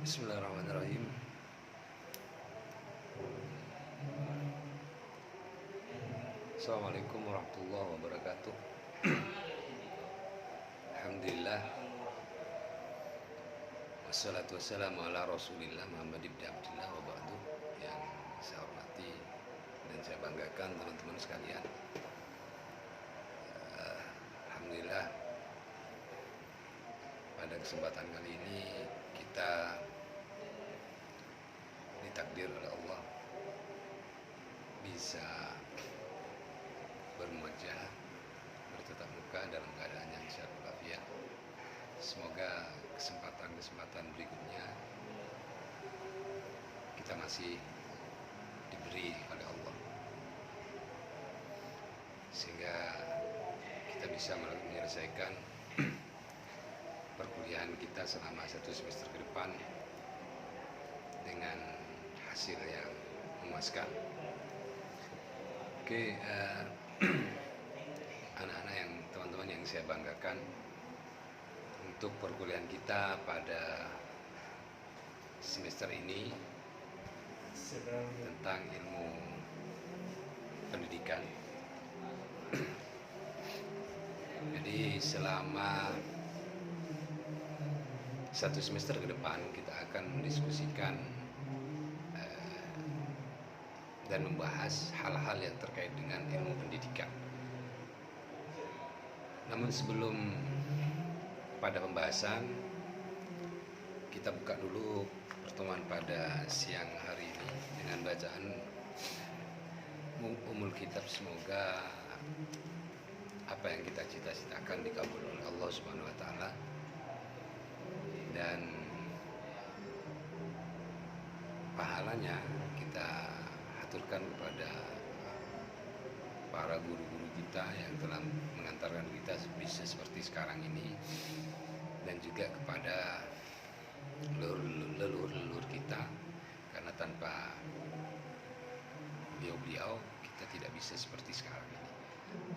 Bismillahirrahmanirrahim. Assalamualaikum warahmatullahi wabarakatuh. Alhamdulillah, wassalatu wassalamu ala rasulillah Muhammad ibn Abdillah wa ba'du. Yang saya hormati dan saya banggakan teman-teman sekalian, Alhamdulillah, pada kesempatan kali ini kita ditakdir oleh Allah bisa bermuajah, bertatap muka dalam keadaan yang sehat walafiat. Semoga kesempatan-kesempatan berikutnya kita masih diberi oleh Allah, sehingga kita bisa menyelesaikan perkuliahan kita selama 1 semester ke depan dengan hasil yang memuaskan. Oke, anak-anak yang teman-teman yang saya banggakan, untuk perkuliahan kita pada semester ini tentang ilmu pendidikan. Jadi selama 1 semester ke depan kita akan mendiskusikan dan membahas hal-hal yang terkait dengan ilmu pendidikan. Namun sebelum pada pembahasan, kita buka dulu pertemuan pada siang hari ini dengan bacaan Ummul Kitab. Semoga apa yang kita cita-citakan dikabul oleh Allah Subhanahu wa taala, dan pahalanya kita aturkan kepada para guru-guru kita yang telah mengantarkan kita bisa seperti sekarang ini, dan juga kepada leluhur-leluhur kita, karena tanpa beliau-beliau kita tidak bisa seperti sekarang ini.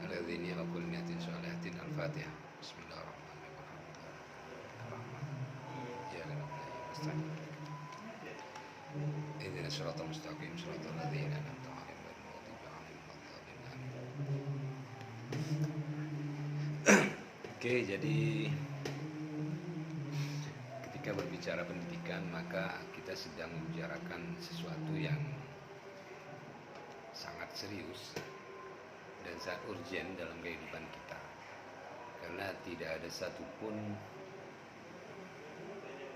Alladzina wa kulli niyatin sholihatin. Al-Fatihah. Bismillahirrahmanirrahim. Ya kan. Ihdinas siratal mustaqim, siratal ladzina an'amta 'alaihim ghairil maghdubi 'alaihim waladdallin. Oke, jadi ketika berbicara pendidikan, maka kita sedang membicarakan sesuatu yang sangat serius dan sangat urgent dalam kehidupan kita, karena tidak ada satupun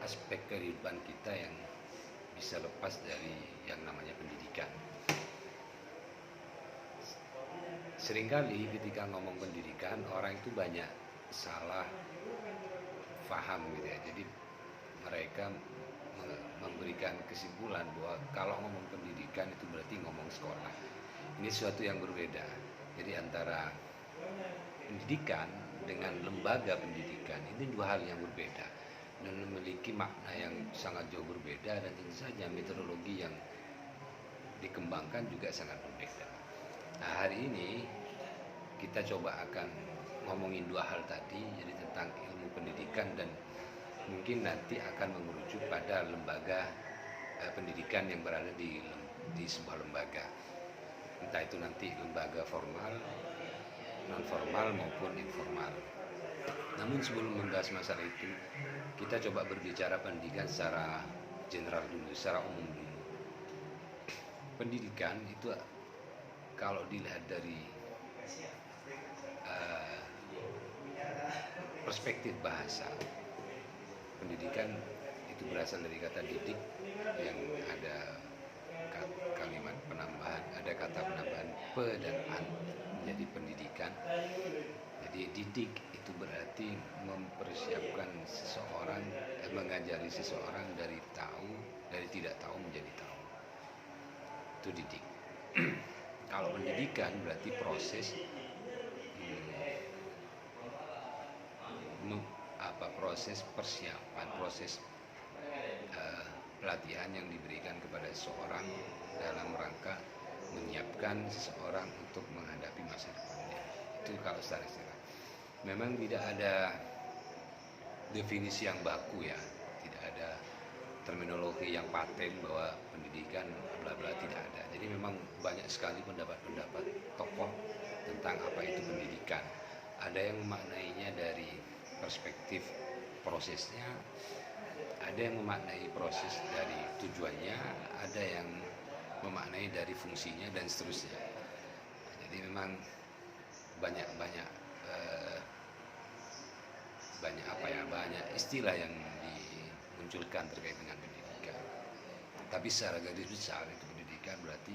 aspek kehidupan kita yang bisa lepas dari yang namanya pendidikan. Seringkali ketika ngomong pendidikan, orang itu banyak salah paham gitu ya. Jadi mereka memberikan kesimpulan bahwa kalau ngomong pendidikan itu berarti ngomong sekolah. Ini sesuatu yang berbeda. Jadi antara pendidikan dengan lembaga pendidikan ini dua hal yang berbeda dan memiliki makna yang sangat jauh berbeda, dan tentu saja metodologi yang dikembangkan juga sangat berbeda. Nah, hari ini kita coba akan ngomongin dua hal tadi, jadi tentang ilmu pendidikan, dan mungkin nanti akan mengerucut pada lembaga pendidikan yang berada di sebuah lembaga, entah itu nanti lembaga formal, non formal maupun informal. Namun sebelum membahas masalah itu, kita coba berbicara pendidikan secara general dulu, secara umum dulu. Pendidikan itu kalau dilihat dari perspektif bahasa, pendidikan itu berasal dari kata didik yang ada kalimat penambahan, ada kata penambahan pe dan an, menjadi pendidikan. Jadi didik itu berarti mempersiapkan seseorang, mengajari seseorang dari tidak tahu menjadi tahu. Itu didik. Kalau pendidikan berarti proses proses persiapan, proses pelatihan yang diberikan kepada seseorang dalam rangka menyiapkan seseorang untuk menghadapi masa depannya. Itu kalau secara istilah. Memang tidak ada definisi yang baku ya, tidak ada terminologi yang paten bahwa pendidikan bla bla tidak ada. Jadi memang banyak sekali pendapat-pendapat tokoh tentang apa itu pendidikan. Ada yang memaknainya dari perspektif prosesnya, ada yang memaknai proses dari tujuannya, ada yang memaknai dari fungsinya dan seterusnya. Jadi memang banyak banyak istilah yang dimunculkan terkait dengan pendidikan. Tapi secara garis besar itu pendidikan berarti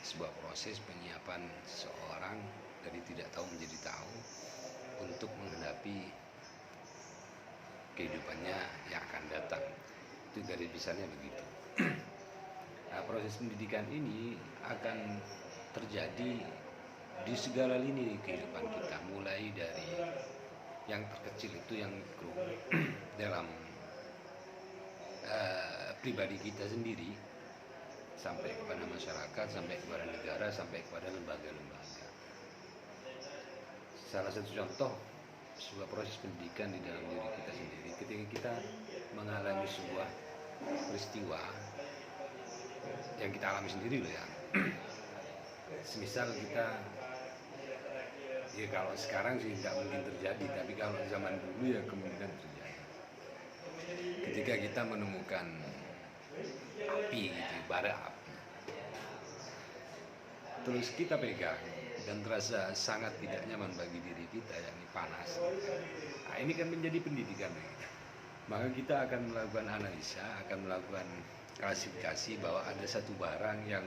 sebuah proses penyiapan seseorang dari tidak tahu menjadi tahu untuk menghadapi kehidupannya yang akan datang. Itu garis besarnya begitu. Nah, proses pendidikan ini akan terjadi di segala lini kehidupan kita, mulai dari yang terkecil itu yang mikro dalam pribadi kita sendiri, sampai kepada masyarakat, sampai kepada negara, sampai kepada lembaga-lembaga. Salah satu contoh sebuah proses pendidikan di dalam diri kita sendiri, ketika kita mengalami sebuah peristiwa yang kita alami sendiri loh ya. Semisal kita, ya kalau sekarang sih nggak mungkin terjadi, tapi kalau zaman dulu ya kemungkinan terjadi. Ketika kita menemukan api gitu, bara api, terus kita pegang dan terasa sangat tidak nyaman bagi diri kita, yakni panas. Nah, ini kan menjadi pendidikan kita. Maka kita akan melakukan analisa, akan melakukan klasifikasi bahwa ada satu barang yang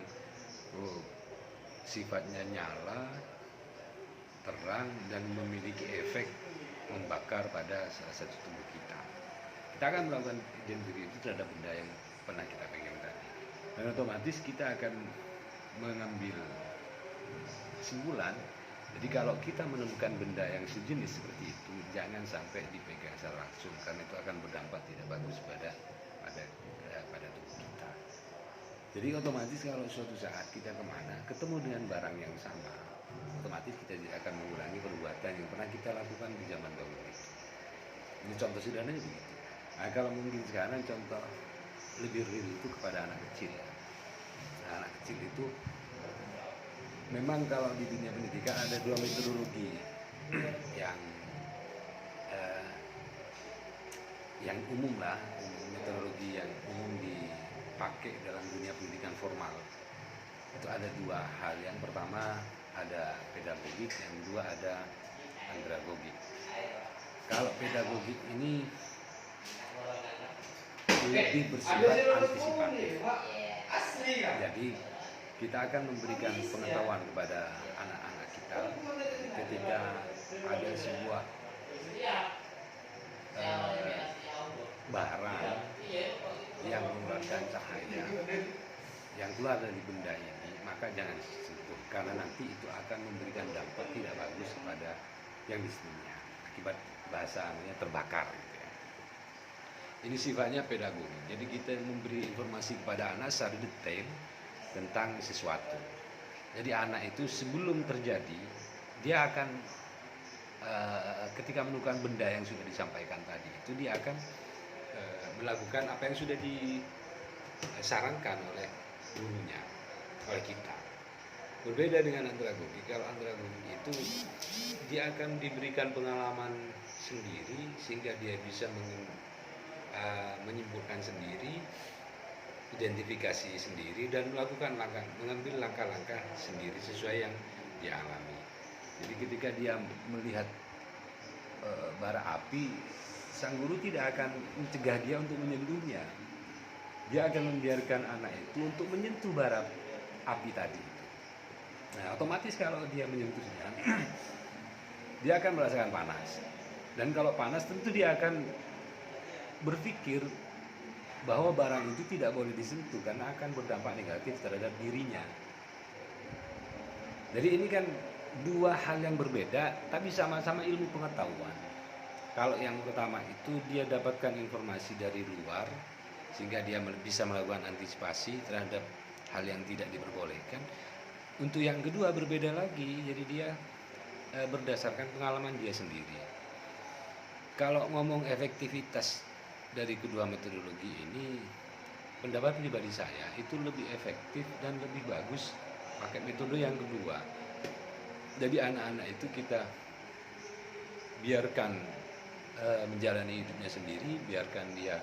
sifatnya nyala, terang, dan memiliki efek membakar pada salah satu tubuh kita. Kita akan melakukan identifikasi terhadap benda yang pernah kita pegang tadi. Dan otomatis kita akan mengambil kesimpulan. Jadi kalau kita menemukan benda yang sejenis seperti itu, jangan sampai dipegang secara langsung, karena itu akan berdampak tidak bagus pada tubuh kita. Jadi otomatis kalau suatu saat kita kemana, ketemu dengan barang yang sama, otomatis kita tidak akan mengulangi perbuatan yang pernah kita lakukan di zaman dahulu. Ini contoh sederhananya begitu. Nah, kalau mungkin sekarang contoh lebih real itu kepada anak kecil. Nah, anak kecil itu memang kalau di dunia pendidikan ada dua metodologi yang umum lah, metodologi yang umum dipakai dalam dunia pendidikan formal. Itu ada dua hal. Yang pertama ada pedagogik, yang kedua ada andragogik. Kalau pedagogik ini lebih bersifat antisipatif. Jadi kita akan memberikan pengetahuan kepada anak-anak kita ketika ada sebuah barang yang mengeluarkan cahaya yang keluar dari benda ini, maka jangan disentuh, karena nanti itu akan memberikan dampak tidak bagus kepada yang di sekelilingnya, akibat bahasanya terbakar gitu ya. Ini sifatnya pedagogi. Jadi kita memberi informasi kepada anak secara detail tentang sesuatu. Jadi anak itu sebelum terjadi, dia akan ketika menemukan benda yang sudah disampaikan tadi, itu dia akan melakukan apa yang sudah disarankan oleh gurunya, oleh kita. Berbeda dengan andragogi. Kalau andragogi itu dia akan diberikan pengalaman sendiri sehingga dia bisa menyimpulkan sendiri, identifikasi sendiri, dan mengambil langkah-langkah sendiri sesuai yang dia alami. Jadi ketika dia melihat bara api, sang guru tidak akan mencegah dia untuk menyentuhnya. Dia akan membiarkan anak itu untuk menyentuh bara api tadi. Nah, otomatis kalau dia menyentuhnya, dia akan merasakan panas. Dan kalau panas tentu dia akan berpikir bahwa barang itu tidak boleh disentuh karena akan berdampak negatif terhadap dirinya. Jadi ini kan dua hal yang berbeda tapi sama-sama ilmu pengetahuan. Kalau yang pertama itu dia dapatkan informasi dari luar sehingga dia bisa melakukan antisipasi terhadap hal yang tidak diperbolehkan. Untuk yang kedua berbeda lagi, jadi dia berdasarkan pengalaman dia sendiri. Kalau ngomong efektivitas dari kedua metodologi ini, pendapat pribadi saya itu lebih efektif dan lebih bagus pakai metode yang kedua. Jadi anak-anak itu kita biarkan menjalani hidupnya sendiri, biarkan dia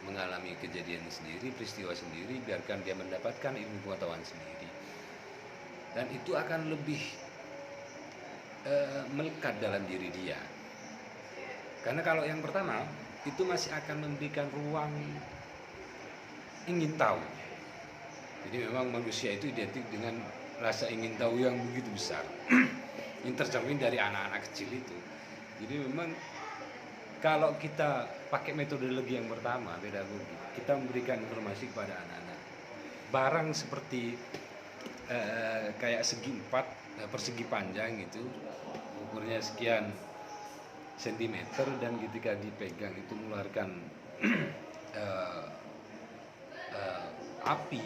mengalami kejadian sendiri, peristiwa sendiri, biarkan dia mendapatkan ilmu pengetahuan sendiri. Dan itu akan lebih melekat dalam diri dia. Karena kalau yang pertama itu masih akan memberikan ruang ingin tahu. Jadi memang manusia itu identik dengan rasa ingin tahu yang begitu besar yang tercermin dari anak-anak kecil itu. Jadi memang kalau kita pakai metodologi yang pertama, pedagogi, kita memberikan informasi kepada anak-anak barang seperti kayak segi 4 persegi panjang itu ukurnya sekian sentimeter dan ketika dipegang itu mengeluarkan api,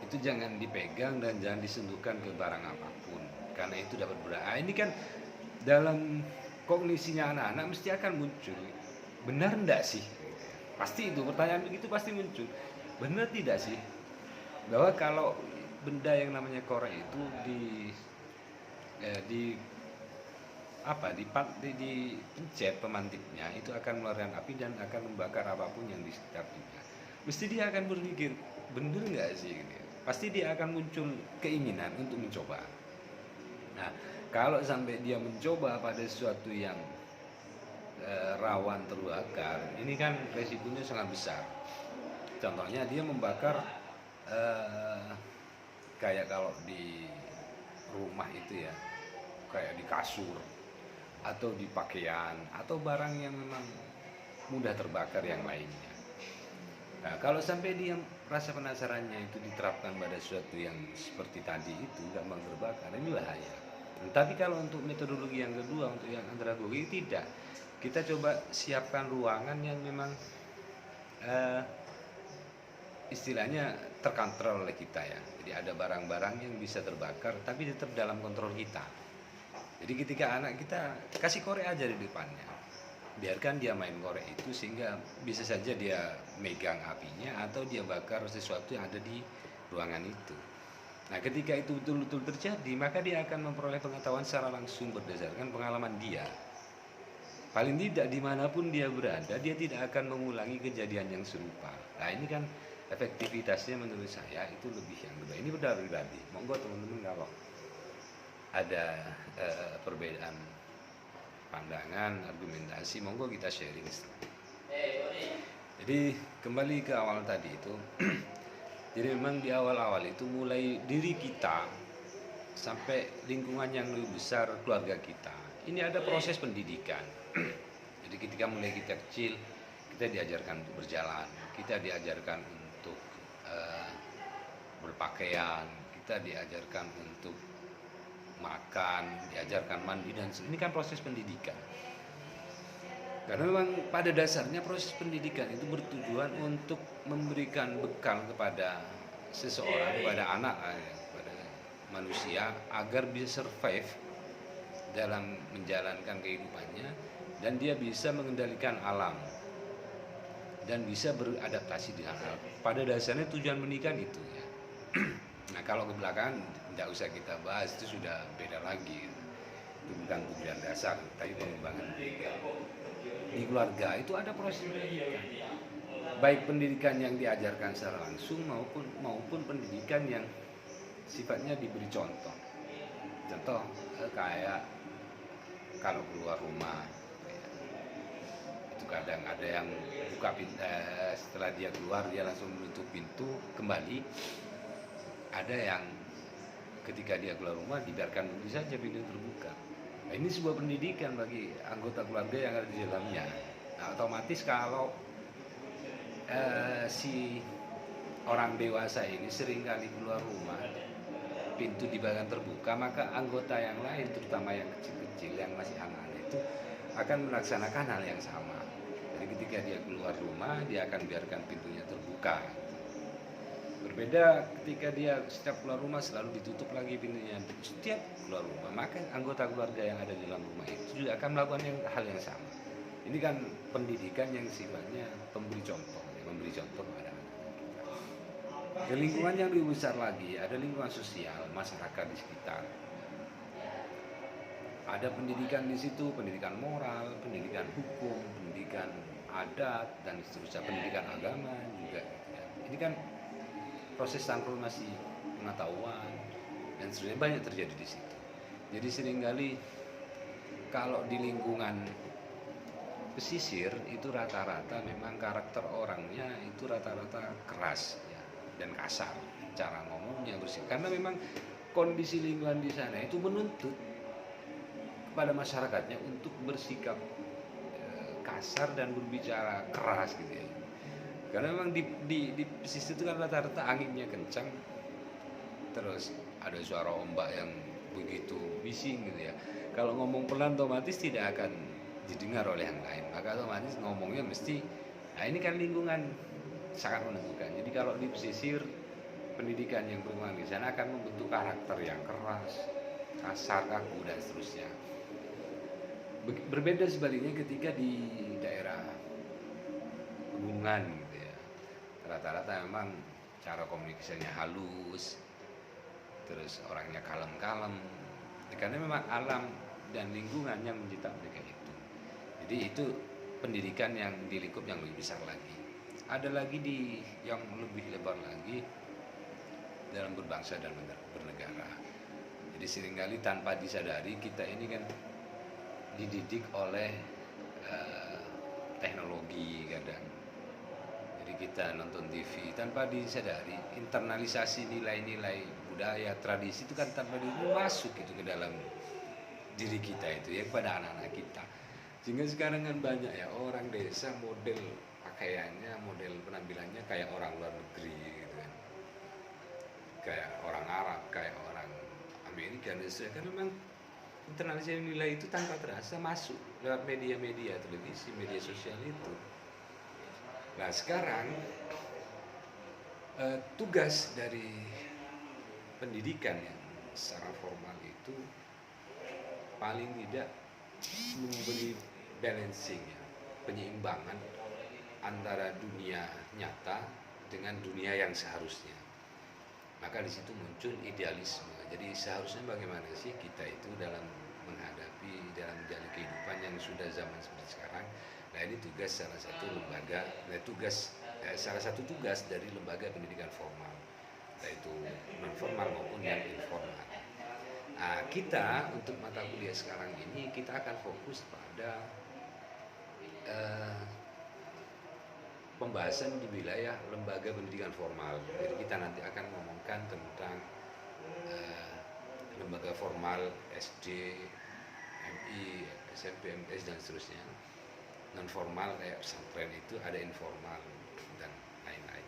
itu jangan dipegang dan jangan disentuhkan ke barang apapun karena itu dapat berbahaya. Ini kan dalam kognisinya anak-anak mesti akan muncul, benar enggak sih? Pasti itu pertanyaan begitu pasti muncul. Benar tidak sih bahwa kalau benda yang namanya korek itu dipencet pemantipnya itu akan mengeluarkan api dan akan membakar apapun yang di sekitarnya. Mesti dia akan berpikir, bener nggak sih ini? Pasti dia akan muncul keinginan untuk mencoba. Nah, kalau sampai dia mencoba pada sesuatu yang rawan terbakar, ini kan resikonya sangat besar. Contohnya dia membakar kayak kalau di rumah itu ya, kayak di kasur atau di pakaian atau barang yang memang mudah terbakar yang lainnya. Nah, kalau sampai dia rasa penasarannya itu diterapkan pada sesuatu yang seperti tadi itu gampang terbakar, ini bahaya. Tapi kalau untuk metodologi yang kedua, untuk yang andragogi tidak. Kita coba siapkan ruangan yang memang istilahnya terkontrol oleh kita ya. Jadi ada barang-barang yang bisa terbakar tapi tetap dalam kontrol kita. Jadi ketika anak kita kasih korek aja di depannya, biarkan dia main korek itu sehingga bisa saja dia megang apinya atau dia bakar sesuatu yang ada di ruangan itu. Nah ketika itu betul-betul terjadi, maka dia akan memperoleh pengetahuan secara langsung berdasarkan pengalaman dia. Paling tidak dimanapun dia berada, dia tidak akan mengulangi kejadian yang serupa. Nah ini kan efektivitasnya menurut saya itu lebih yang kedua. Ini benar pribadi. Monggo teman-teman kalau ada perbedaan pandangan, argumentasi, monggo kita sharing. Jadi kembali ke awal tadi itu. Jadi memang di awal-awal itu mulai diri kita sampai lingkungan yang lebih besar keluarga kita. Ini ada proses pendidikan. Jadi ketika mulai kita kecil, kita diajarkan untuk berjalan, kita diajarkan untuk berpakaian, kita diajarkan untuk makan, diajarkan mandi dan ini kan proses pendidikan. Karena memang pada dasarnya proses pendidikan itu bertujuan untuk memberikan bekal kepada seseorang, kepada anak, kepada manusia agar bisa survive dalam menjalankan kehidupannya dan dia bisa mengendalikan alam dan bisa beradaptasi dengan alam. Pada dasarnya tujuan menikah itu ya. Nah kalau ke belakang tidak usah kita bahas, itu sudah beda lagi. Itu bukan tujuan dasar, tapi pengembangan di keluarga itu ada proses pendidikan. Baik pendidikan yang diajarkan secara langsung maupun pendidikan yang sifatnya diberi contoh. Contoh kayak kalau keluar rumah itu kadang ada yang buka pintu, setelah dia keluar dia langsung menutup pintu kembali. Ada yang ketika dia keluar rumah dibiarkan begitu saja pintu terbuka. Nah, ini sebuah pendidikan bagi anggota keluarga yang ada di dalamnya. Nah, otomatis kalau si orang dewasa ini sering kali keluar rumah pintu dibiarkan terbuka, maka anggota yang lain terutama yang kecil-kecil yang masih anak-anak itu akan melaksanakan hal yang sama. Jadi ketika dia keluar rumah dia akan biarkan pintunya terbuka. Berbeda ketika dia setiap keluar rumah selalu ditutup lagi pintunya. Setiap keluar rumah, maka anggota keluarga yang ada di dalam rumah itu juga akan melakukan hal yang sama. Ini kan pendidikan yang sifatnya memberi contoh kepada anak. Ke lingkungan yang lebih besar lagi, ada lingkungan sosial, masyarakat di sekitar. Ada pendidikan di situ, pendidikan moral, pendidikan hukum, pendidikan adat, dan seterusnya, pendidikan agama juga. Gitu ya. Ini kan proses transformasi pengetahuan dan seterusnya banyak terjadi di situ. Jadi seringkali kalau di lingkungan pesisir itu rata-rata memang karakter orangnya itu rata-rata keras ya, dan kasar cara ngomongnya bersih, karena memang kondisi lingkungan di sana itu menuntut kepada masyarakatnya untuk bersikap kasar dan berbicara keras gitu ya, karena memang di pesisir itu kan rata-rata anginnya kencang, terus ada suara ombak yang begitu bising gitu ya. Kalau ngomong pelan otomatis tidak akan didengar oleh yang lain, maka otomatis ngomongnya mesti, nah ini kan lingkungan sangat menentukan. Jadi kalau di pesisir, pendidikan yang berkembang di sana akan membentuk karakter yang keras, kasar, kaku, dan seterusnya. Berbeda sebaliknya ketika di daerah pegunungan gitu ya, rata-rata memang cara komunikasinya halus, terus orangnya kalem-kalem, karena memang alam dan lingkungan yang mencetak mereka itu. Jadi itu pendidikan yang di lingkup yang lebih besar lagi. Ada lagi di yang lebih lebar lagi dalam berbangsa dan bernegara. Jadi seringkali tanpa disadari kita ini kan dididik oleh teknologi kadang. Jadi kita nonton TV tanpa disadari, internalisasi nilai-nilai budaya, tradisi itu kan tanpa masuk itu ke dalam diri kita itu ya, kepada anak-anak kita. Sehingga sekarang kan banyak ya orang desa model pakaiannya, model penampilannya kayak orang luar negeri gitu kan. Kayak orang Arab, kayak orang Amerika dan sebagainya. Karena memang internalisasi nilai itu tanpa terasa masuk lewat media-media televisi, media sosial itu. Nah sekarang tugas dari pendidikan yang secara formal itu paling tidak memberi balancing ya, penyeimbangan antara dunia nyata dengan dunia yang seharusnya. Maka di situ muncul idealisme. Jadi seharusnya bagaimana sih kita itu dalam menghadapi, dalam menjalani kehidupan yang sudah zaman seperti sekarang. Nah ini tugas salah satu lembaga, salah satu tugas dari lembaga pendidikan formal, yaitu non formal maupun yang informal. Nah, kita untuk mata kuliah sekarang ini kita akan fokus pada pembahasan di wilayah lembaga pendidikan formal. Jadi kita nanti akan ngomongkan tentang lembaga formal SD, MI, SMP, MS dan seterusnya. Non formal kayak pesantren itu ada informal dan lain-lain.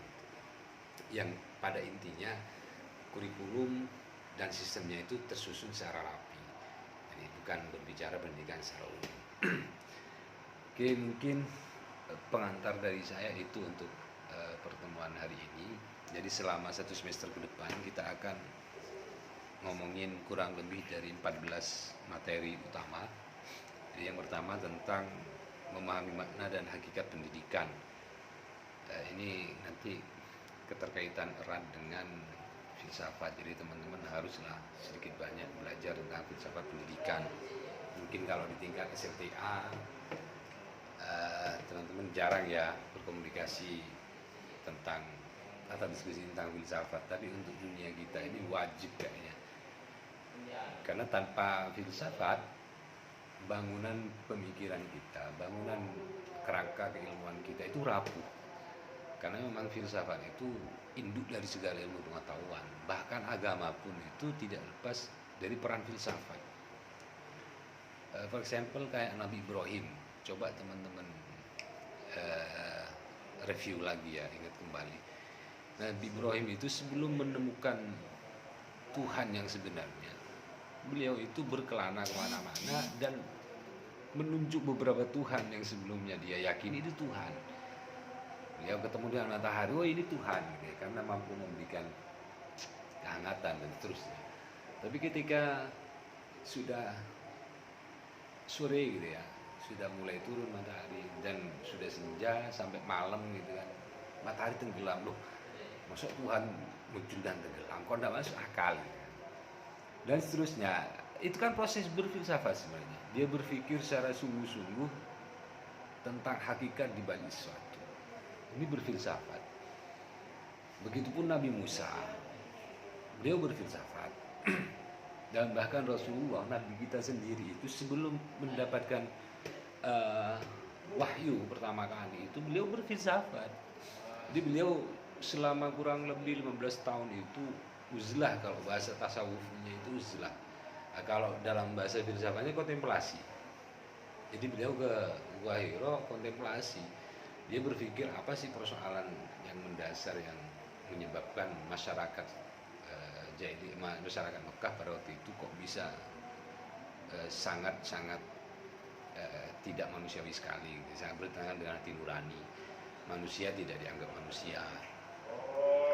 Yang pada intinya kurikulum dan sistemnya itu tersusun secara rapi. Jadi bukan berbicara pendidikan secara umum. Oke, mungkin pengantar dari saya itu untuk pertemuan hari ini. Jadi selama 1 semester ke depan kita akan ngomongin kurang lebih dari 14 materi utama. Jadi yang pertama tentang memahami makna dan hakikat pendidikan. Ini nanti keterkaitan erat dengan filsafat. Jadi teman-teman haruslah sedikit banyak belajar tentang filsafat pendidikan. Mungkin kalau di tingkat SLTA teman-teman jarang ya berkomunikasi tentang atau diskusi tentang filsafat, tapi untuk dunia kita ini wajib kayaknya, karena tanpa filsafat bangunan pemikiran kita, bangunan kerangka keilmuan kita itu rapuh, karena memang filsafat itu induk dari segala ilmu pengetahuan, bahkan agama pun itu tidak lepas dari peran filsafat. For example kayak Nabi Ibrahim, coba teman-teman review lagi ya, ingat kembali. Nabi Ibrahim itu sebelum menemukan Tuhan yang sebenarnya, beliau itu berkelana kemana-mana dan menunjuk beberapa Tuhan yang sebelumnya dia yakini itu Tuhan. Beliau ketemu dengan matahari, oh ini Tuhan, gitu ya, karena mampu memberikan kehangatan dan seterusnya. Tapi ketika sudah sore gitu ya, sudah mulai turun matahari dan sudah senja sampai malam gitu kan, matahari tenggelam, loh Masuk Tuhan muncul dan tenggelam, kok tidak masuk akal. Dan seterusnya. Itu kan proses berfilsafat sebenarnya. Dia berpikir secara sungguh-sungguh tentang hakikat di balik sesuatu. Ini berfilsafat. Begitupun Nabi Musa, beliau berfilsafat. Dan bahkan Rasulullah, Nabi kita sendiri itu sebelum mendapatkan wahyu pertama kali itu beliau berfilsafat. Jadi beliau selama kurang lebih 15 tahun itu uzlah, kalau bahasa tasawufnya itu uzlah. Nah, kalau dalam bahasa filsafatnya kontemplasi. Jadi beliau ke Gua Hiro kontemplasi. Dia berpikir apa sih persoalan yang mendasar yang menyebabkan masyarakat masyarakat Mekah pada waktu itu kok bisa sangat-sangat tidak manusiawi sekali, sangat bertentangan dengan hati nurani. Manusia tidak dianggap manusia,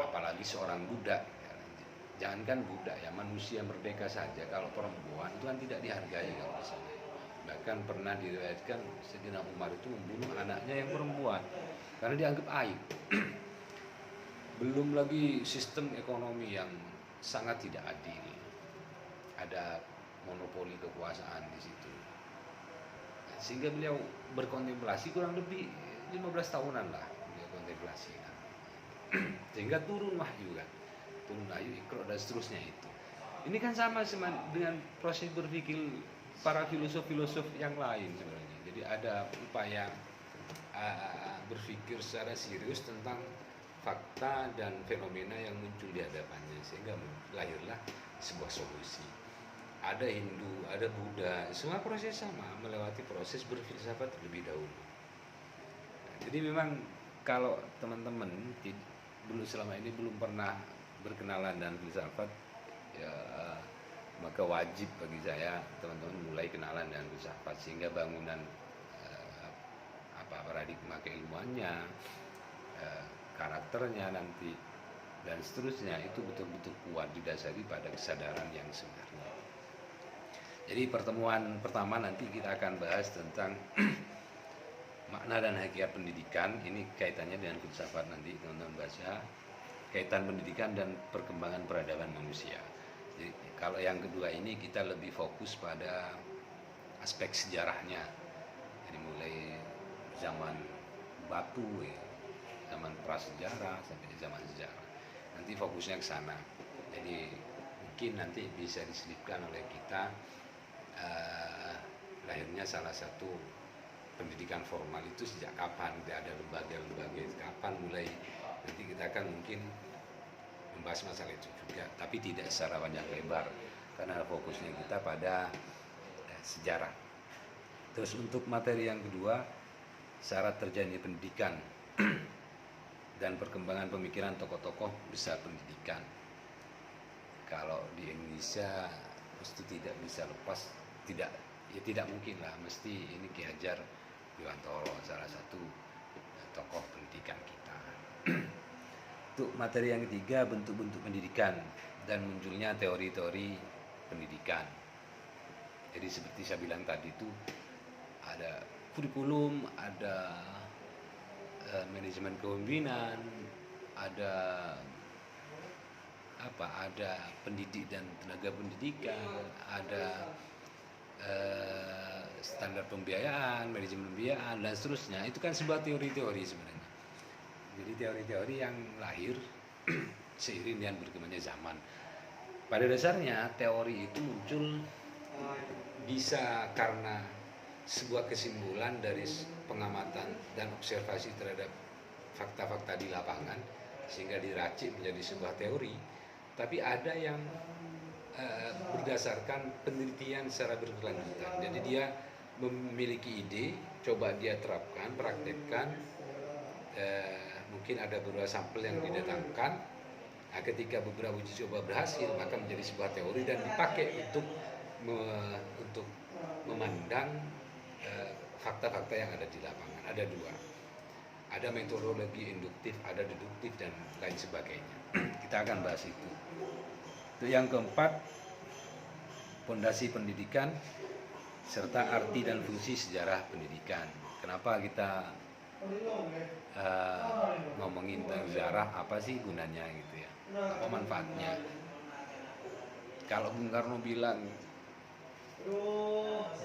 apalagi seorang budak. Jangankan budak ya, manusia merdeka saja kalau perempuan itu kan tidak dihargai kalau misalnya. Bahkan pernah diriwayatkan Sayyidina Umar itu membunuh anaknya yang perempuan karena dianggap aib. Belum lagi sistem ekonomi yang sangat tidak adil. Ada monopoli kekuasaan di situ. Sehingga beliau berkontemplasi kurang lebih 15 tahunan lah beliau kontemplasi. Sehingga turun wahyu kan. Turun wahyu, Iqra dan seterusnya itu. Ini kan sama dengan proses berpikir para filosof-filosof yang lain sebenarnya. Jadi ada upaya berpikir secara serius tentang fakta dan fenomena yang muncul di hadapannya, sehingga lahirlah sebuah solusi. Ada Hindu, ada Buddha, semua proses sama, melewati proses berfilsafat terlebih dahulu. Jadi memang kalau teman-teman selama ini belum pernah berkenalan dengan filsafat, ya maka wajib bagi saya teman-teman mulai kenalan dengan filsafat, sehingga bangunan paradigma keilmuannya, karakternya nanti dan seterusnya itu betul-betul kuat didasari pada kesadaran yang sebenarnya. Jadi pertemuan pertama nanti kita akan bahas tentang makna dan hakikat pendidikan. Ini kaitannya dengan filsafat, nanti teman-teman baca kaitan pendidikan dan perkembangan peradaban manusia. Jadi kalau yang kedua ini kita lebih fokus pada aspek sejarahnya. Jadi mulai zaman batu ya, zaman prasejarah sampai zaman sejarah. Nanti fokusnya ke sana. Jadi mungkin nanti bisa diselipkan oleh kita lahirnya salah satu pendidikan formal itu sejak kapan, ada lembaga-lembaga kapan mulai. Nanti kita akan mungkin membahas masalah itu juga, tapi tidak secara panjang lebar karena fokusnya kita pada sejarah. Terus untuk materi yang kedua, syarat terjadinya pendidikan dan perkembangan pemikiran tokoh-tokoh besar pendidikan. Kalau di Indonesia mesti tidak bisa lepas, tidak mungkin lah, mesti ini Ki Hajar Dewantara, salah satu tokoh pendidikan kita. Untuk materi yang ketiga, bentuk-bentuk pendidikan dan munculnya teori-teori pendidikan. Jadi seperti saya bilang tadi itu ada kurikulum, ada manajemen kepemimpinan, ada pendidik dan tenaga pendidikan, ada standar pembiayaan, manajemen pembiayaan dan seterusnya. Itu kan sebuah teori-teori sebenarnya. Jadi teori-teori yang lahir seiring dengan berkembangnya zaman. Pada dasarnya teori itu muncul bisa karena sebuah kesimpulan dari pengamatan dan observasi terhadap fakta-fakta di lapangan sehingga diracik menjadi sebuah teori. Tapi ada yang berdasarkan penelitian secara berkelanjutan. Jadi dia memiliki ide, coba dia terapkan, praktekkan. Mungkin ada beberapa sampel yang didatangkan. Nah, ketika beberapa uji coba berhasil, maka menjadi sebuah teori dan dipakai untuk memandang fakta-fakta yang ada di lapangan. Ada dua. Ada metodologi induktif, ada deduktif dan lain sebagainya. Kita akan bahas itu. Itu yang keempat, fondasi pendidikan serta arti dan fungsi sejarah pendidikan. Kenapa kita ngomongin tentang sejarah, apa sih gunanya gitu ya, apa manfaatnya. Kalau Bung Karno bilang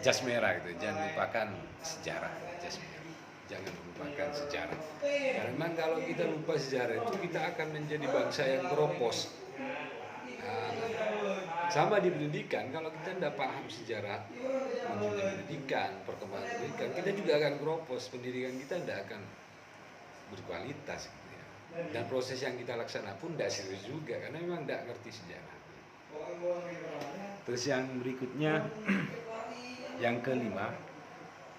jas merah gitu, jangan lupakan sejarah, jas merah, jangan lupakan sejarah. Karena memang kalau kita lupa sejarah itu kita akan menjadi bangsa yang keropos. Nah, sama di pendidikan, kalau kita tidak paham sejarah pendidikan, perkembangan pendidikan, kita juga akan keropos, pendidikan kita tidak akan berkualitas gitu ya. Dan proses yang kita laksanakan pun tidak serius juga karena memang tidak ngerti sejarah. Terus yang berikutnya, yang kelima,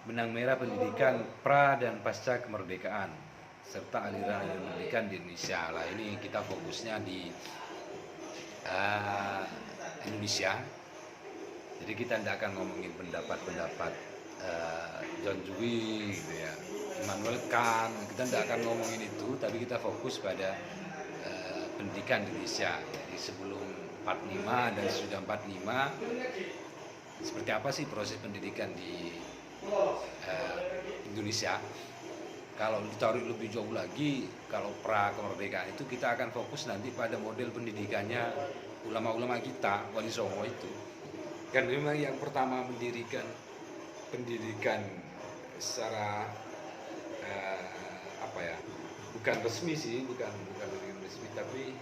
benang merah pendidikan pra dan pasca kemerdekaan serta aliran pendidikan di Indonesia. Lah ini kita fokusnya di Indonesia. Jadi kita tidak akan ngomongin pendapat-pendapat John Dewey gitu ya, Immanuel Kant, kita tidak akan ngomongin itu, tapi kita fokus pada pendidikan di Indonesia. Jadi sebelum 45 dan sudah 45, seperti apa sih proses pendidikan di Indonesia. Kalau ditarik lebih jauh lagi, kalau pra kemerdekaan itu kita akan fokus nanti pada model pendidikannya ulama-ulama kita, Wali Songo itu. Kan memang yang pertama mendirikan pendidikan secara bukan resmi sih, bukan resmi, tapi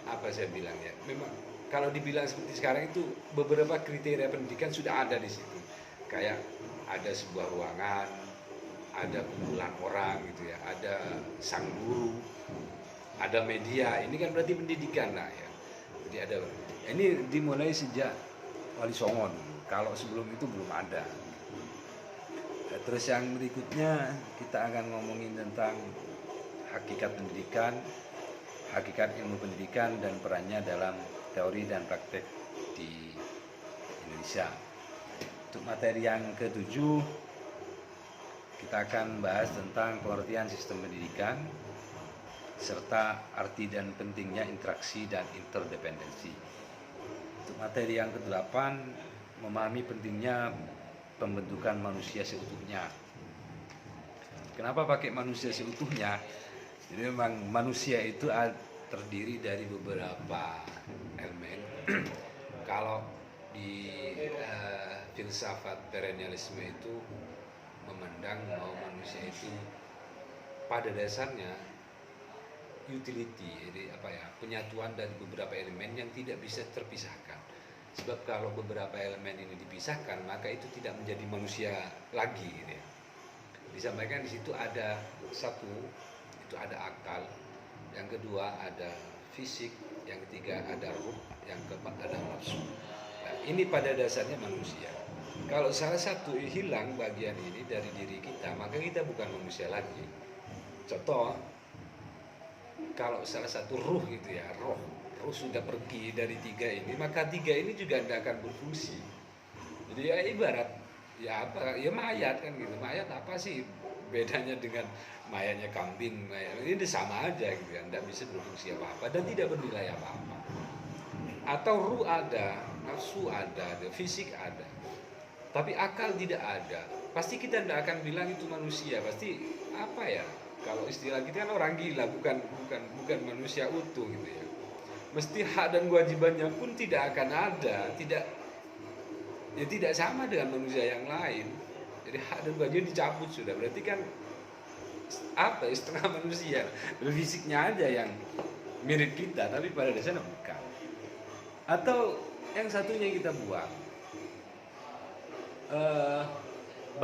apa saya bilang ya, memang kalau dibilang seperti sekarang itu beberapa kriteria pendidikan sudah ada di situ. Kayak ada sebuah ruangan, ada kumpulan orang gitu ya, ada sang guru, ada media. Ini kan berarti pendidikan lah ya. Jadi ada. Ini dimulai sejak Wali Songo. Kalau sebelum itu belum ada. Terus yang berikutnya kita akan ngomongin tentang hakikat pendidikan, hakikat ilmu pendidikan dan perannya dalam teori dan praktek di Indonesia. Untuk materi yang ketujuh, kita akan bahas tentang pengertian sistem pendidikan serta arti dan pentingnya interaksi dan interdependensi. Untuk materi yang ke-8, memahami pentingnya pembentukan manusia seutuhnya. Kenapa pakai manusia seutuhnya? Jadi memang manusia itu terdiri dari beberapa elemen. Kalau di filsafat perennialisme itu memandang bahwa manusia itu pada dasarnya utility, jadi penyatuan dari beberapa elemen yang tidak bisa terpisahkan. Sebab kalau beberapa elemen ini dipisahkan, maka itu tidak menjadi manusia lagi gitu ya. Disampaikan di situ ada satu, itu ada akal, yang kedua ada fisik, yang ketiga ada ruh, yang keempat ada nafsu. Nah, ini pada dasarnya manusia. Kalau salah satu hilang bagian ini dari diri kita, maka kita bukan manusia lagi. Contoh, kalau salah satu ruh gitu ya, roh sudah pergi dari tiga ini, maka tiga ini juga tidak akan berfungsi. Jadi ya ibarat ya mayat kan gitu. Mayat apa sih bedanya dengan mayatnya kambing? Ini sama aja gitu kan, tidak bisa berfungsi apa-apa dan tidak bernilai apa-apa. Atau ruh ada, nafsu ada, fisik ada, tapi akal tidak ada. Pasti kita tidak akan bilang itu manusia. Pasti kalau istilah kita kan orang gila, bukan manusia utuh gitu ya. Mesti hak dan kewajibannya pun tidak akan ada, tidak sama dengan manusia yang lain. Jadi hak dan kewajiban dicabut sudah, berarti kan setengah manusia, fisiknya aja yang mirip kita, tapi pada dasarnya bukan. Atau yang satunya kita buang,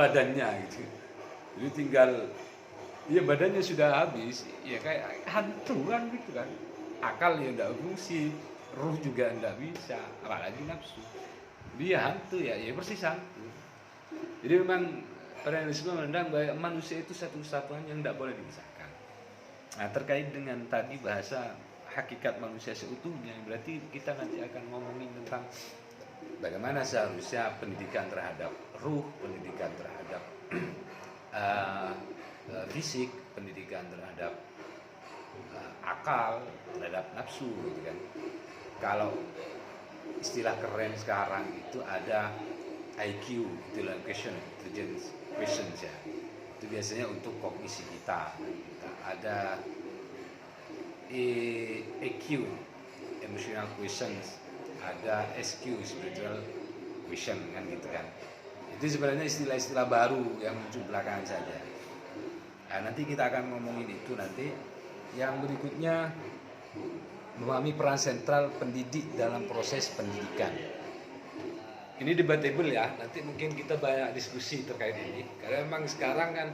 badannya gitu, jadi tinggal badannya sudah habis, ya kayak hantu kan gitu kan. Akal ya tidak fungsi, ruh juga tidak bisa, apalagi nafsu. Dia hantu ya persis hantu. Jadi memang perennialisme memandang bahwa manusia itu satu-satunya yang tidak boleh dipisahkan. Nah, terkait dengan tadi bahasa hakikat manusia seutuhnya, berarti kita nanti akan ngomongin tentang bagaimana seharusnya pendidikan terhadap ruh, pendidikan terhadap fisik, pendidikan terhadap akal, terhadap nafsu gitu kan. Kalau istilah keren sekarang itu ada IQ, intelligence questions ya. Itu biasanya untuk kognisi kita. Ada EQ, emotional questions, ada SQ, spiritual question, kan gitu kan. Itu sebenarnya istilah-istilah baru yang muncul belakangan saja. Nah, nanti kita akan ngomongin itu nanti. Yang berikutnya, memahami peran sentral pendidik dalam proses pendidikan. Ini debatable ya, nanti mungkin kita banyak diskusi terkait ini. Karena memang sekarang kan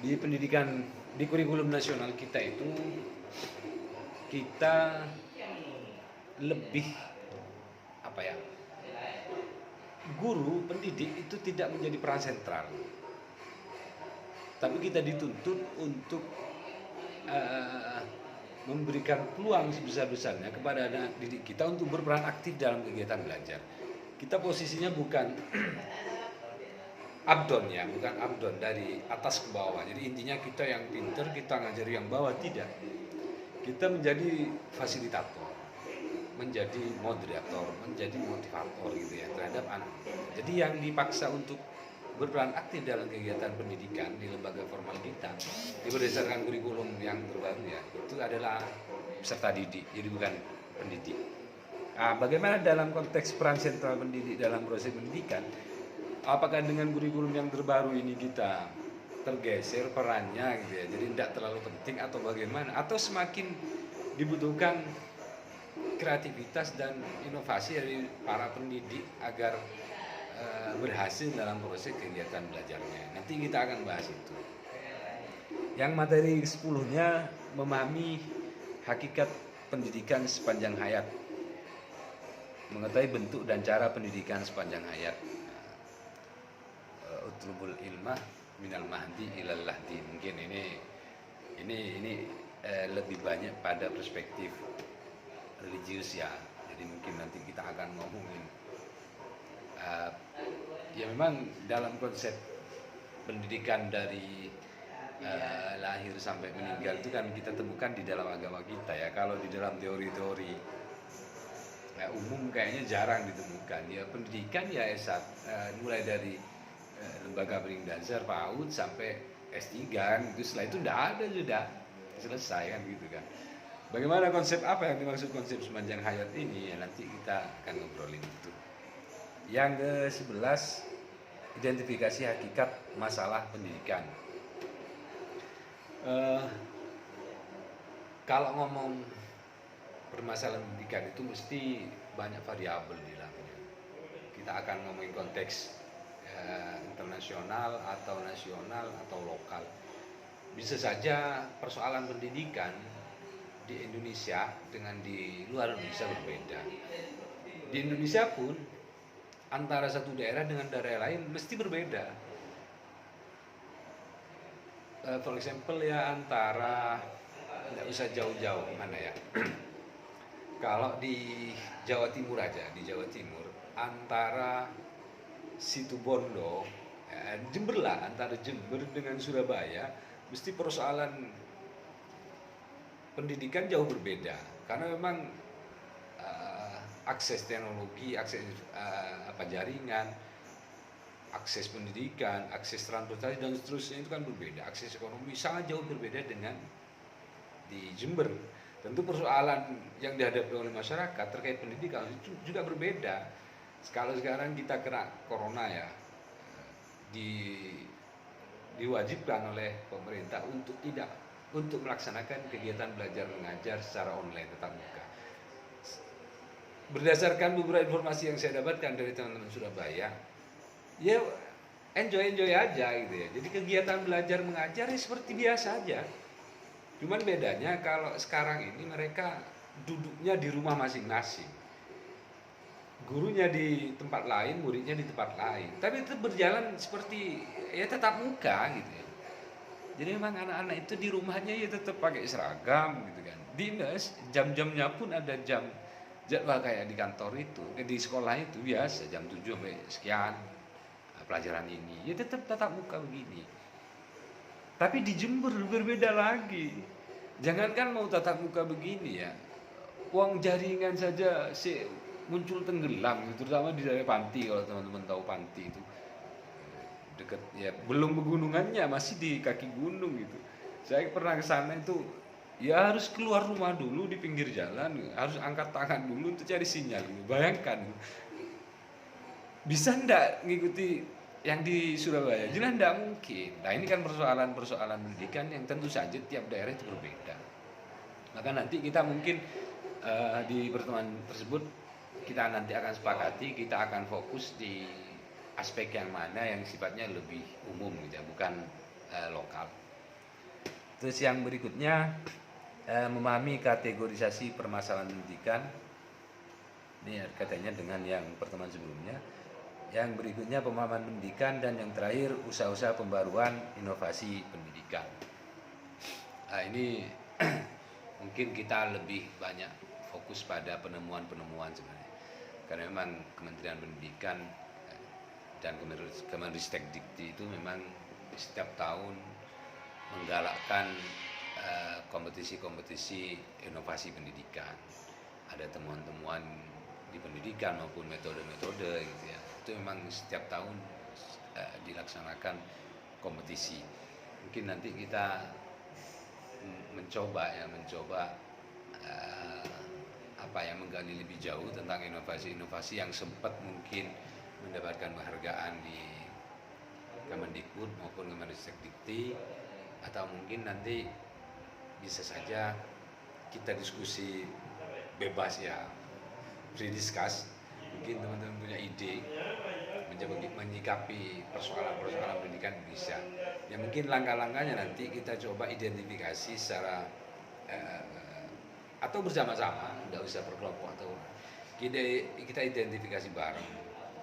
di pendidikan, di kurikulum nasional kita itu, kita lebih guru pendidik itu tidak menjadi peran sentral, tapi kita dituntut untuk memberikan peluang sebesar-besarnya kepada anak didik kita untuk berperan aktif dalam kegiatan belajar. Kita posisinya bukan abdon ya, bukan abdon dari atas ke bawah. Jadi intinya kita yang pinter, kita ngajari yang bawah, tidak. Kita menjadi fasilitator, menjadi moderator, menjadi motivator gitu ya terhadap anak. Jadi yang dipaksa untuk berperan aktif dalam kegiatan pendidikan di lembaga formal kita, berdasarkan kurikulum yang terbaru ya, itu adalah peserta didik, jadi bukan pendidik. Nah, bagaimana dalam konteks peran sentral pendidik dalam proses pendidikan? Apakah dengan kurikulum yang terbaru ini kita tergeser perannya gitu ya, jadi tidak terlalu penting atau bagaimana? Atau semakin dibutuhkan kreativitas dan inovasi dari para pendidik agar berhasil dalam proses kegiatan belajarnya. Nanti kita akan bahas itu. Yang materi 10-nya, memahami hakikat pendidikan sepanjang hayat, mengetahui bentuk dan cara pendidikan sepanjang hayat. Utlubul ilmah minal mahdi ilal lahdi. Mungkin ini lebih banyak pada perspektif religius ya. Jadi mungkin nanti kita akan ngomongin ya memang dalam konsep pendidikan dari lahir sampai meninggal itu kan kita temukan di dalam agama kita ya. Kalau di dalam teori-teori umum kayaknya jarang ditemukan ya. Pendidikan ya S1, mulai dari lembaga pendidikan dasar PAUD sampai S3 kan, itu setelah itu tidak ada, sudah selesai kan gitu kan. Bagaimana konsep, apa yang dimaksud konsep sepanjang hayat ini ya, nanti kita akan ngobrolin itu. Yang ke-11, identifikasi hakikat masalah pendidikan. Kalau ngomong permasalahan pendidikan itu mesti banyak variabel di dalamnya. Kita akan ngomongin konteks internasional atau nasional atau lokal. Bisa saja persoalan pendidikan di Indonesia dengan di luar Indonesia berbeda. Di Indonesia pun antara satu daerah dengan daerah lain mesti berbeda. For example ya, antara, tidak usah jauh-jauh mana ya. Kalau di Jawa Timur aja, di Jawa Timur antara Situbondo, Jember lah, antara Jember dengan Surabaya, mesti persoalan pendidikan jauh berbeda. Karena memang akses teknologi, akses jaringan, akses pendidikan, akses transportasi dan seterusnya itu kan berbeda. Akses ekonomi sangat jauh berbeda dengan di Jember. Tentu persoalan yang dihadapi oleh masyarakat terkait pendidikan itu juga berbeda. Kalau sekarang kita kena corona ya, diwajibkan oleh pemerintah untuk melaksanakan kegiatan belajar mengajar secara online tetap muka. Berdasarkan beberapa informasi yang saya dapatkan dari teman-teman Surabaya, ya enjoy aja gitu ya. Jadi kegiatan belajar mengajar ya seperti biasa aja. Cuman bedanya kalau sekarang ini mereka duduknya di rumah masing-masing. Gurunya di tempat lain, muridnya di tempat lain. Tapi itu berjalan seperti ya tetap muka gitu ya. Jadi memang anak-anak itu di rumahnya ya tetap pakai seragam gitu kan. Dinas jam-jamnya pun ada jadwal kayak di kantor itu, di sekolah itu biasa jam 7 sampai sekian pelajaran ini. Ya tetap tatap muka begini. Tapi di Jember berbeda lagi. Jangankan mau tatap muka begini ya. Uang jaringan saja muncul tenggelam, terutama di daerah Panti. Kalau teman-teman tahu Panti itu dekat deket ya, belum pegunungannya, masih di kaki gunung gitu. Saya pernah ke sana itu ya harus keluar rumah dulu di pinggir jalan, harus angkat tangan dulu untuk cari sinyal gitu. Bayangkan, bisa ndak ngikuti yang di Surabaya? Jelas ndak mungkin. Nah ini kan persoalan pendidikan yang tentu saja tiap daerah itu berbeda. Maka nanti kita mungkin di pertemuan tersebut kita nanti akan sepakati, kita akan fokus di aspek yang mana yang sifatnya lebih umum gitu ya, bukan lokal. Terus yang berikutnya memahami kategorisasi permasalahan pendidikan. Ini katanya dengan yang pertemuan sebelumnya. Yang berikutnya pemahaman pendidikan, dan yang terakhir usaha-usaha pembaruan inovasi pendidikan. Nah, ini mungkin kita lebih banyak fokus pada penemuan-penemuan sebenarnya. Karena memang Kementerian Pendidikan dan Kemenristek-Dikti itu memang setiap tahun menggalakkan kompetisi-kompetisi inovasi pendidikan. Ada temuan-temuan di pendidikan maupun metode-metode gitu ya. Itu memang setiap tahun dilaksanakan kompetisi. Mungkin nanti kita mencoba menggali lebih jauh tentang inovasi-inovasi yang sempat mungkin mendapatkan penghargaan di Kemendikbud maupun Kemenristek-Dikti, atau mungkin nanti bisa saja kita diskusi bebas ya, free discuss. Mungkin teman-teman punya ide mencoba menyikapi persoalan-persoalan pendidikan bisa. Ya mungkin langkah-langkahnya nanti kita coba identifikasi secara atau bersama-sama, tidak usah per kelompok, atau kita identifikasi bareng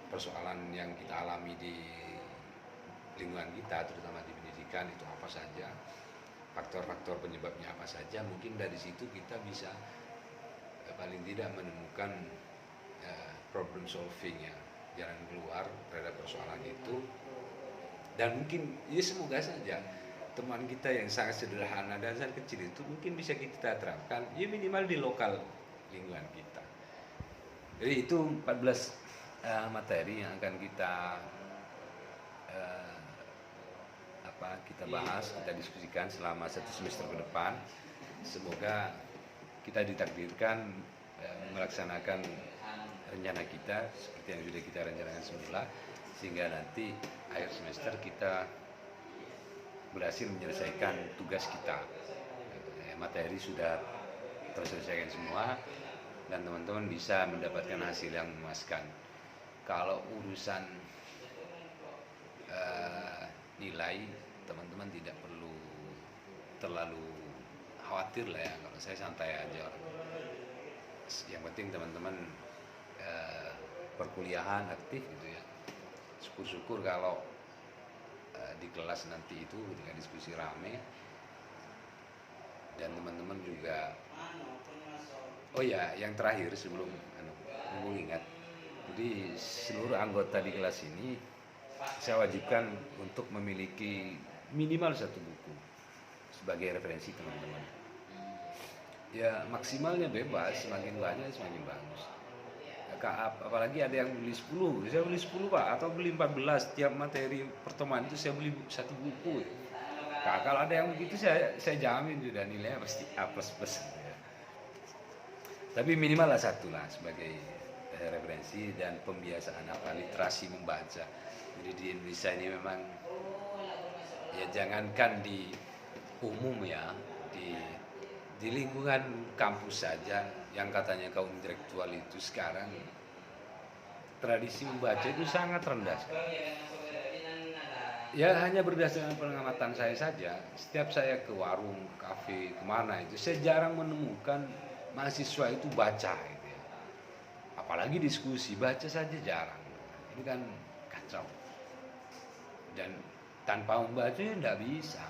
persoalan yang kita alami di lingkungan kita, terutama di pendidikan itu apa saja, faktor-faktor penyebabnya apa saja. Mungkin dari situ kita bisa paling tidak menemukan problem solving ya, jalan keluar terhadap persoalan itu. Dan mungkin ya semoga saja teman kita yang sangat sederhana dan sangat kecil itu mungkin bisa kita terapkan ya minimal di lokal lingkungan kita. Jadi itu 14 materi yang akan kita bahas, kita diskusikan selama 1 semester ke depan. Semoga kita ditakdirkan melaksanakan rencana kita seperti yang sudah kita rencanakan semula, sehingga nanti akhir semester kita berhasil menyelesaikan tugas kita. Materi sudah terselesaikan semua dan teman-teman bisa mendapatkan hasil yang memuaskan. Kalau urusan nilai, teman-teman tidak perlu terlalu khawatir lah ya. Kalau saya santai aja. Yang penting teman-teman perkuliahan aktif gitu ya. Syukur-syukur kalau di kelas nanti itu ketika diskusi rame, dan teman-teman juga. Oh ya, yang terakhir sebelum ingat, jadi seluruh anggota di kelas ini saya wajibkan untuk memiliki minimal 1 buku sebagai referensi teman-teman. Ya maksimalnya bebas, semakin banyak semakin bagus. Apalagi ada yang beli 10, saya beli 10 Pak, atau beli 14, tiap materi pertemuan itu saya beli 1 buku. Kalau ada yang begitu saya jamin sudah nilainya pasti A++. Tapi minimal lah 1 lah sebagai referensi dan pembiasaan literasi membaca. Jadi di Indonesia ini memang ya jangankan di umum ya, di lingkungan kampus saja yang katanya kaum intelektual itu sekarang tradisi membaca itu sangat rendah. Ya hanya berdasarkan pengamatan saya saja, setiap saya ke warung, kafe, kemana itu saya jarang menemukan mahasiswa itu baca gitu ya. Apalagi diskusi, baca saja jarang. Ini kan kacau. Dan tanpa membaca ya tidak bisa.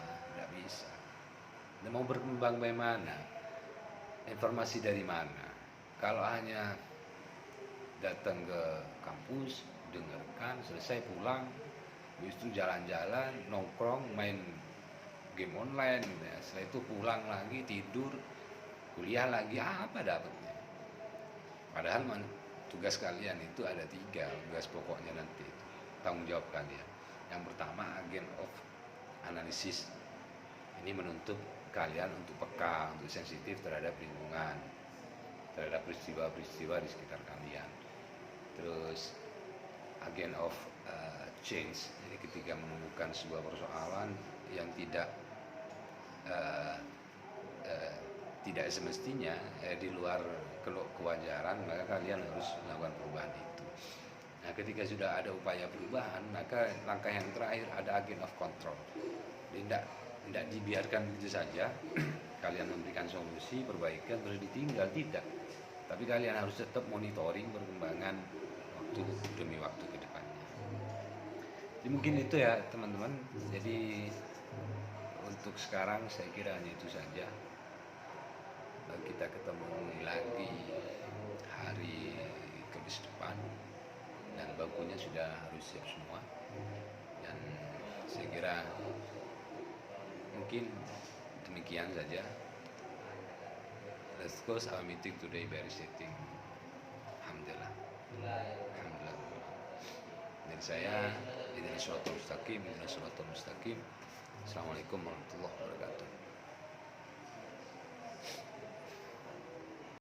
Dan mau berkembang bagaimana? Informasi dari mana? Kalau hanya datang ke kampus, dengarkan, selesai pulang, habis itu jalan-jalan, nongkrong, main game online, ya. Setelah itu pulang lagi, tidur, kuliah lagi, apa dapatnya? Padahal tugas kalian itu ada 3, tugas pokoknya nanti itu, tanggung jawab kalian. Yang pertama, agent of analysis. Ini menuntut kalian untuk peka, untuk sensitif terhadap lingkungan, terhadap peristiwa-peristiwa di sekitar kalian. Terus agent of change. Jadi ketika menemukan sebuah persoalan yang tidak semestinya di luar kewajaran, maka kalian harus melakukan perubahan itu. Nah, ketika sudah ada upaya perubahan, maka langkah yang terakhir ada agent of control. Jadi tidak dibiarkan begitu saja kalian memberikan solusi, perbaikan terus ditinggal, tidak. Tapi kalian harus tetap monitoring perkembangan waktu demi waktu ke depannya. Jadi mungkin itu ya teman-teman. Jadi untuk sekarang saya kira hanya itu saja. Kita ketemu lagi hari Kamis depan, dan bangkunya sudah harus siap semua. Dan saya kira mungkin demikian saja. Let's close our meeting today by reciting Alhamdulillah. Alhamdulillah. Dari saya, Ihdinas Shiratal Mustaqim. Assalamualaikum warahmatullahi wabarakatuh.